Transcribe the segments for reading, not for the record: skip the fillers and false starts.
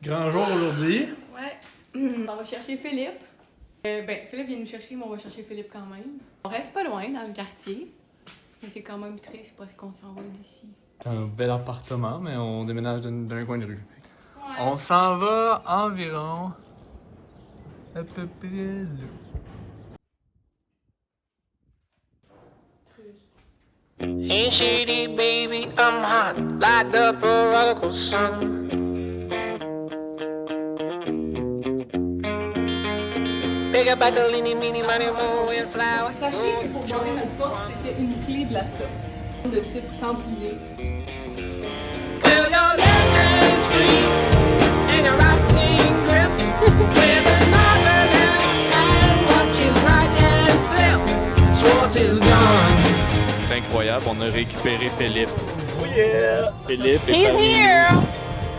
Grand jour aujourd'hui. Ouais. On va chercher Philippe. Philippe vient nous chercher, mais on va chercher Philippe quand même. On reste pas loin dans le quartier. Mais c'est quand même triste parce qu'on s'en va d'ici. C'est un bel appartement, mais on déménage d'un coin de rue. Ouais. On s'en va environ à peu près là. Ain't shady, baby, I'm hot, light up a roller sun. Big up Bartolini, mini money, moon and flowers. Sachez que pour barrer notre porte, c'était une clé de la sorte, de type Templier. Will your left hand's free and your right hand grip with another left hand watches right hand slip towards his gun. C'est incroyable, on a récupéré Philippe. Oh yeah! Philippe est He's parmi here! nous.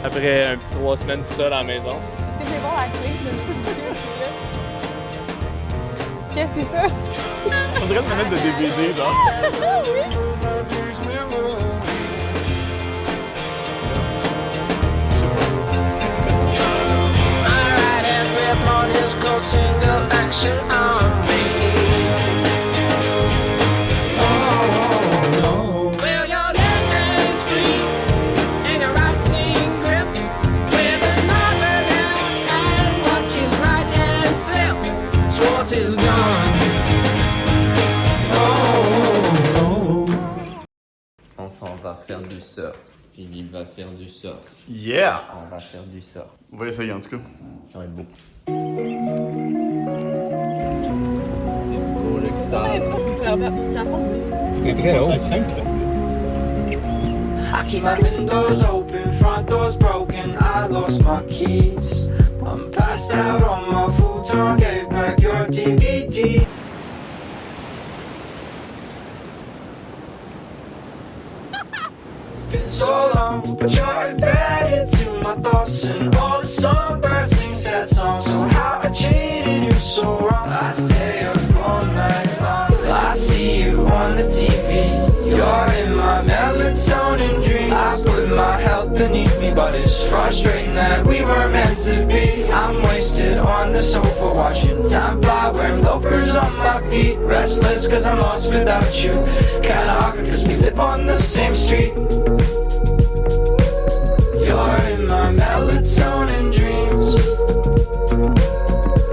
Après un petit 3 semaines tout seul à la maison. Est-ce que j'ai bon la clé de Qu'est-ce que c'est ça? On dirait une manette de DVD, genre. My right hand grip on his coat, single action on me. Will your left hand's free and your right hand grip with another left hand watches right hand slip towards his gun. On s'en va faire du surf. Philippe va faire du surf. Yeah! On s'en va faire du surf. On va essayer en tout cas. Ça va être beau. C'est du beau, le sable. C'est très haut. I keep my windows open, front doors broken, I lost my keys. I'm passed out on my futon, gave back your DVD. Been so long, but you're embedded to my thoughts, and all the songbirds sing sad songs. So how I treated you so wrong, I stay up all night long. I see you on the TV, you're in my melatonin dreams. I put my health beneath me, but it's frustrating that we were meant to be. I'm wasted on the sofa watching time fly, wearing loafers on my feet. Restless cause I'm lost without you, kinda awkward cause we live on the same street. You're in my melatonin dreams.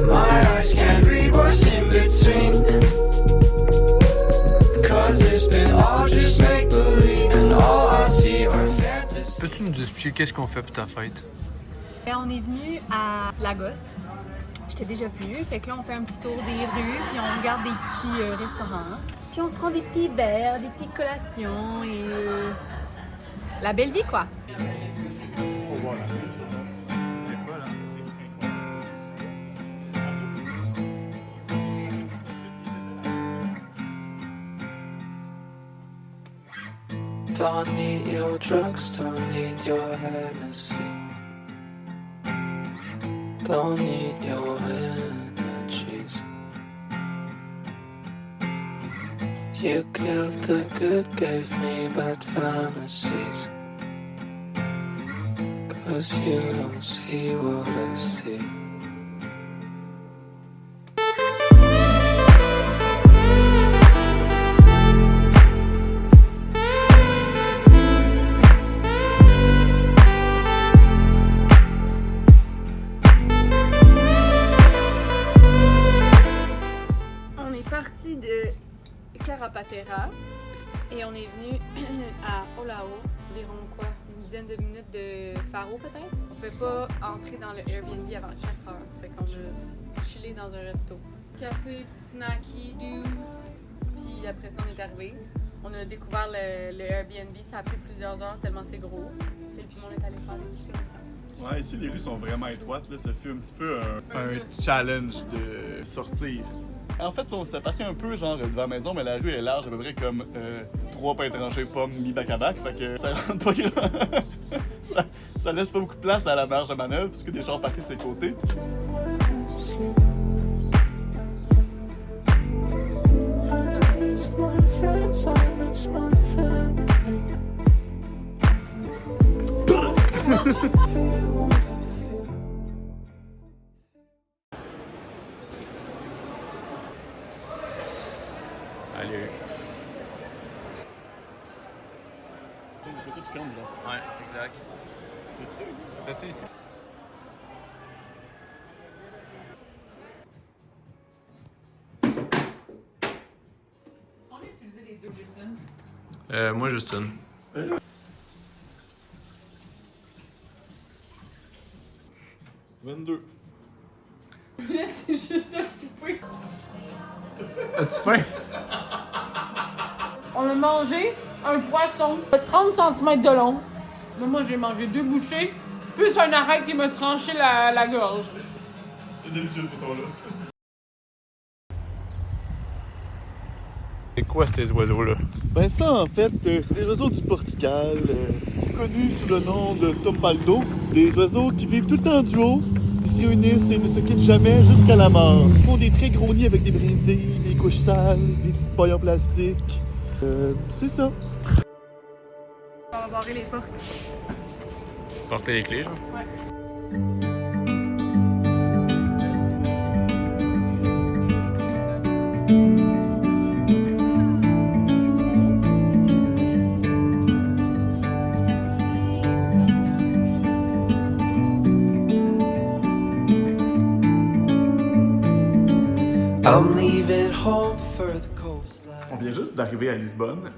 My eyes can't read what's in between, cause it's been all just make-believe, and all I see are fantasies. Peux-tu nous expliquer qu'est-ce qu'on fait pour ta fête? On est venu à Lagos. J'étais déjà venue. Fait que là, on fait un petit tour des rues, puis on regarde des petits restaurants. Puis on se prend des petits verres, des petites collations et la belle vie, quoi. Oh voilà. C'est pas là, c'est incroyable. Don't need your drugs, don't need your Hennessy. Don't need your energies. You killed the good, gave me bad fantasies. Cause you don't see what I see. On est parti de Carapatera et on est venu à Olao, environ quoi, une dizaine de minutes de Faro peut-être. On ne peut pas entrer dans le Airbnb avant 4 heures, fait qu'on a chillé dans un resto. Café, petit snacky, doux, puis après ça on est arrivé. On a découvert le Airbnb, ça a pris plusieurs heures tellement c'est gros. Philippe et moi on est allé faire des discussions. Ouais, ici les rues sont vraiment étroites, là. Ce fut un petit peu un challenge de sortir. En fait, on s'est parqué un peu genre devant la maison, mais la rue est large, à peu près comme 3 pains tranchés pommes mis bac à bac, fait que ça rentre pas grand. ça laisse pas beaucoup de place à la marge de manœuvre, parce que des gens parqués sur ses côtés. C'est ici. On a utilisé les deux Justin. Moi, juste une. Là, c'est juste ça, souper. As-tu faim? On a mangé un poisson de 30 cm de long. Mais moi, j'ai mangé 2 bouchées, plus un arrêt qui m'a tranché la gorge. C'est délicieux, ce poisson-là. C'est quoi ces oiseaux-là? Ben ça, en fait, c'est des oiseaux du Portugal, connus sous le nom de tompaldo. Des oiseaux qui vivent tout le temps en duo. Ils se réunissent et ne se quittent jamais jusqu'à la mort. Ils font des très gros nids avec des brindilles, des couches sales, des petites pailles en plastique. C'est ça. On va barrer les portes. Porter les clés, genre? Ouais. I'm leaving home for the coastline. On vient juste d'arriver à Lisbonne.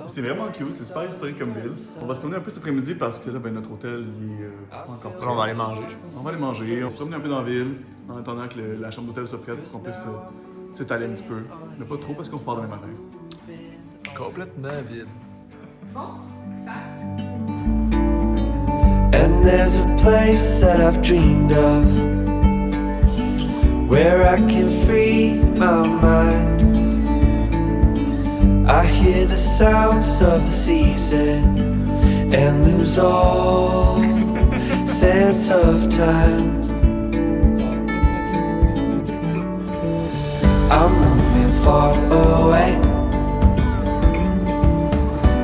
C'est vraiment cute, c'est super historique comme ville. On va se promener un peu cet après-midi parce que là, ben, notre hôtel il est pas encore prêt. On va aller manger, je pense. On va aller manger, on se promène un peu dans la ville en attendant que la chambre d'hôtel soit prête pour qu'on puisse s'étaler un petit peu. Mais pas trop parce qu'on repart demain matin. Complètement vide. And there's a place that I've dreamed of where I can free my mind. I hear the sounds of the season and lose all sense of time. I'm moving far away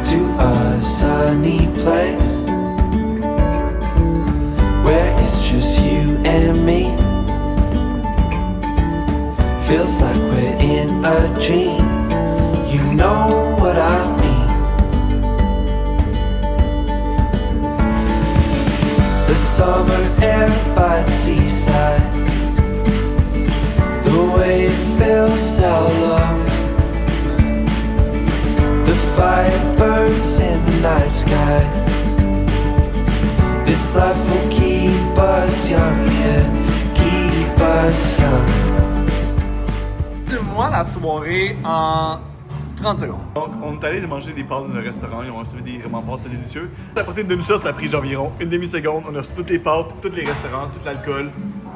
to a sunny place where it's just you and me. Feels like we're in a dream. You know what I mean. The summer air by the seaside, the way it fills our lungs. The fire burns in the night sky. This life will keep us young, yeah, keep us young. Dis-moi la soirée en 30 secondes. Donc, on est allé manger des pâtes dans le restaurant, ils ont servi des vraiment pâtes très délicieux. À partir d'une shot, ça a pris genre environ une demi-seconde. On a reçu toutes les pâtes, tous les restaurants, tout l'alcool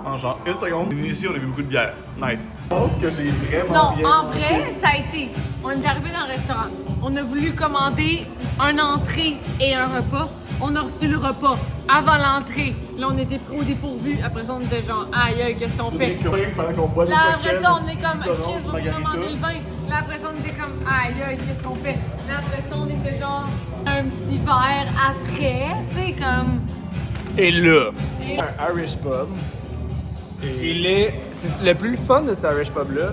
en genre une seconde. Et ici, on a bu beaucoup de bière. Nice. Je pense que j'ai vraiment Non, bien en vrai, ça a été. On est arrivé dans le restaurant. On a voulu commander un entrée et un repas. On a reçu le repas avant l'entrée. Là, on était pris au dépourvu. Après ça, on était genre, aïe, aïe, qu'est-ce qu'on fait? pendant qu'on boit des Là, après cocktails, ça, on est comme, citronnes, Chris, va margarita. commander le vin. Là, après ça, on était comme, aïe, aïe, qu'est-ce qu'on fait? Là, après ça, on était genre, un petit verre après, tu sais, comme. Et là, Et- un Irish pub. C'est le plus fun de ce Irish pub-là,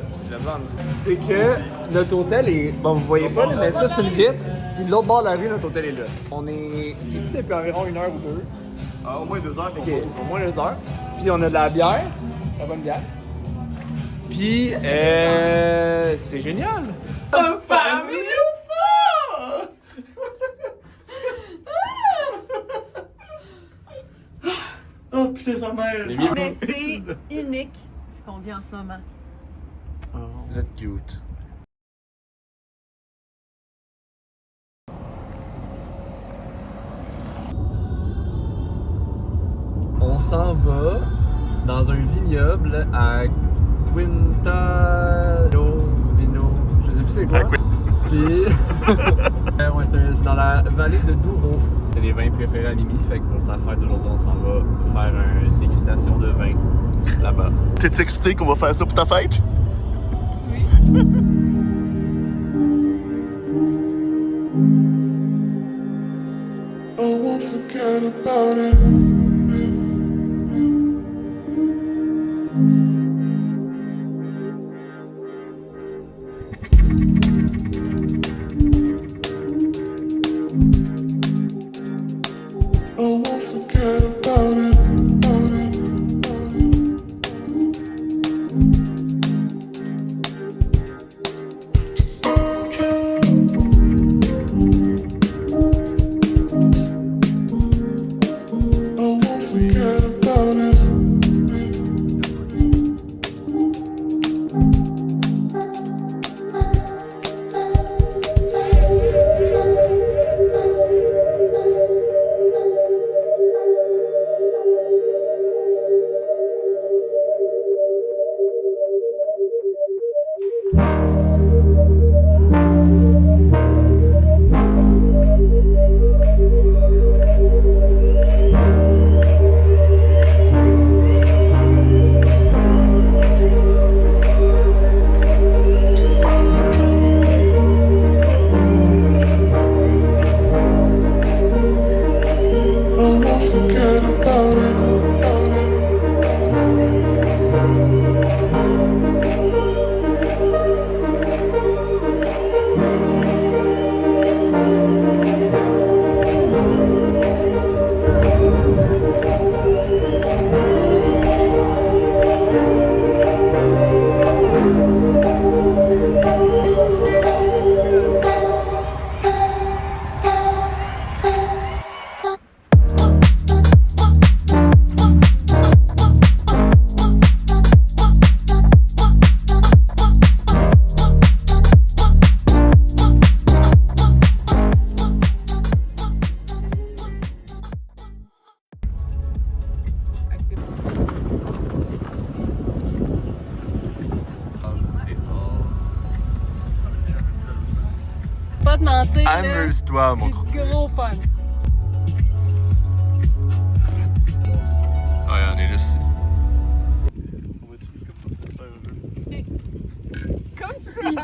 c'est que notre hôtel est. Bon, vous voyez pas, là, mais ça, c'est une vitre. Puis de l'autre bord de la rue, notre hôtel est là. On est ici depuis environ 1 heure ou 2. Ah, au moins 2 heures pour Ok, au moins 2 heures. Puis on a de la bière, la bonne bière. Puis, c'est génial. Un famille! Oh putain, sa mère! Mais c'est unique ce qu'on vit en ce moment. Vous êtes cute. On s'en va dans un vignoble à Quintalo Vino. Je sais plus c'est quoi. Puis, ouais, c'est dans la vallée de Douro. C'est les vins préférés à Mimi, fait que pour sa fête aujourd'hui, on s'en va faire une dégustation de vin là-bas. T'es excité qu'on va faire ça pour ta fête? I won't forget about it. I won't forget about Pas te mentir, là, Amuse-toi, mon j'ai du gros fun. Ouais, on est juste ici. On va tout comme ça pour faire un jeu. Comme si.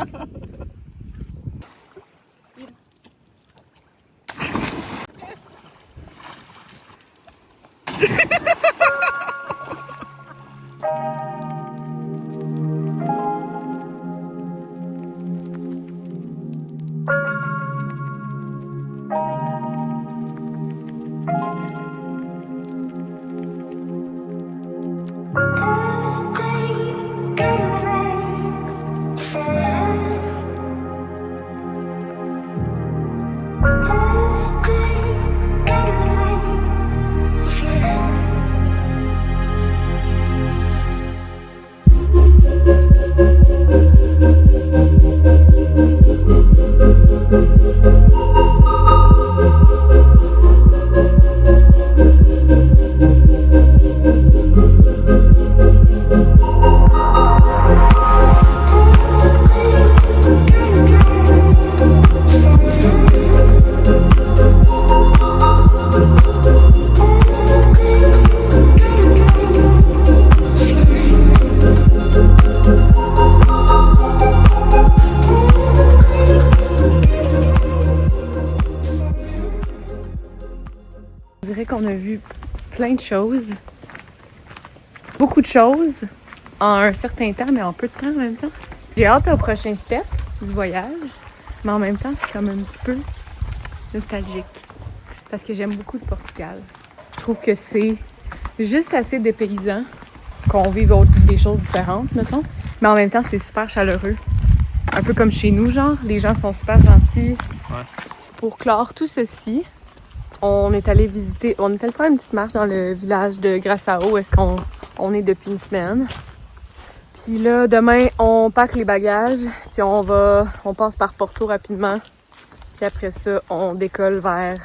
On dirait qu'on a vu plein de choses, beaucoup de choses en un certain temps, mais en peu de temps en même temps. J'ai hâte au prochain step du voyage, mais en même temps, je suis comme un petit peu nostalgique parce que j'aime beaucoup le Portugal. Je trouve que c'est juste assez dépaysant qu'on vive des choses différentes, mettons, mais en même temps, c'est super chaleureux. Un peu comme chez nous, genre, les gens sont super gentils. Ouais. Pour clore tout ceci, on est allé faire une petite marche dans le village de Graçao, où est-ce qu'on est depuis une semaine. Puis là, demain, on pack les bagages, puis on passe par Porto rapidement. Puis après ça, on décolle vers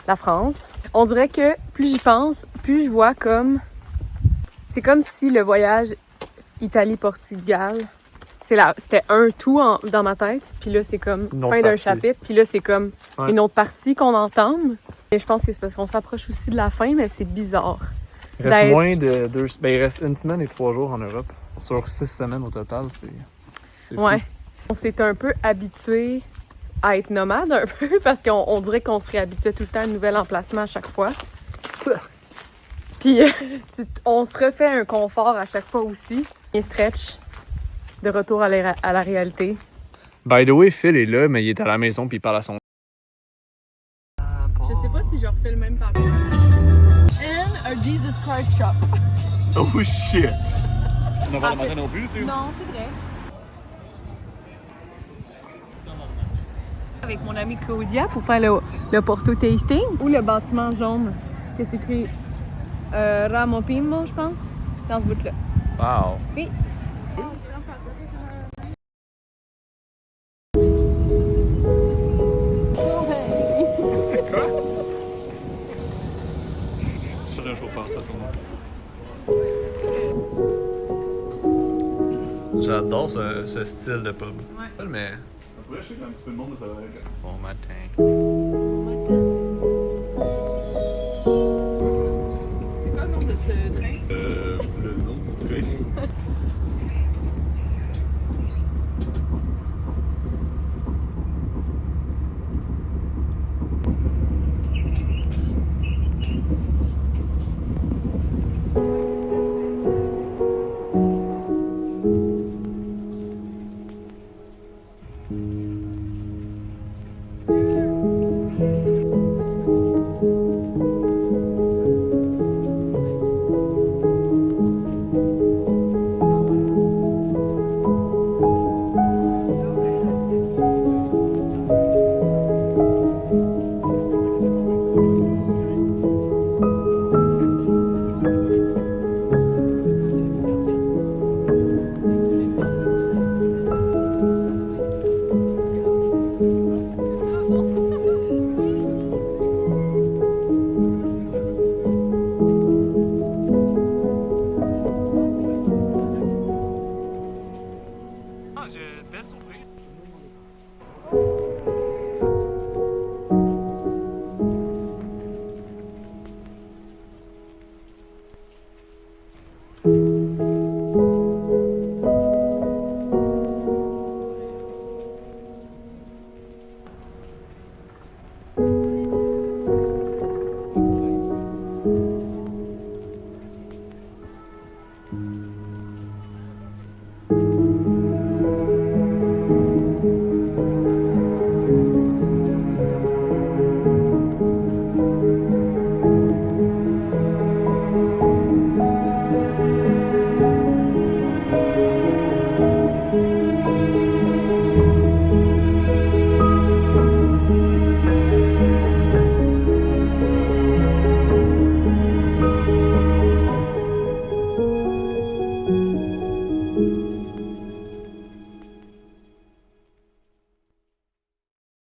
la France. On dirait que plus j'y pense, plus je vois comme... C'est comme si le voyage Italie-Portugal, c'était un tout dans ma tête. Puis là, c'est comme fin d'un chapitre. Puis là, c'est comme une autre partie qu'on entame. Et je pense que c'est parce qu'on s'approche aussi de la fin, mais c'est bizarre. Il reste moins de 2... Ben, il reste 1 semaine et 3 jours en Europe. Sur 6 semaines au total, c'est fou. Ouais. On s'est un peu habitué à être nomade, un peu, parce qu'on dirait qu'on serait habitué tout le temps à un nouvel emplacement à chaque fois. Puis on se refait un confort à chaque fois aussi. Un stretch de retour à la réalité. By the way, Phil est là, mais il est à la maison puis il parle à son... Je sais pas si je refais le même parcours. And a Jesus Christ shop. Oh shit! On n'a pas le matin non plus, tu Non, c'est vrai. Avec mon amie Claudia pour faire le Porto Tasting ou le bâtiment jaune. Qu'est-ce que c'est écrit? Ramo Pimo, je pense. Dans ce bout-là. Wow! Oui. J'ai un chauffeur, de toute façon. J'adore ce style de pub. Ouais. Mais... Ouais, je sais qu'il y a un petit peu de monde, mais ça va aller. Bon matin. C'est quoi le nom de ce train? Le nom du train.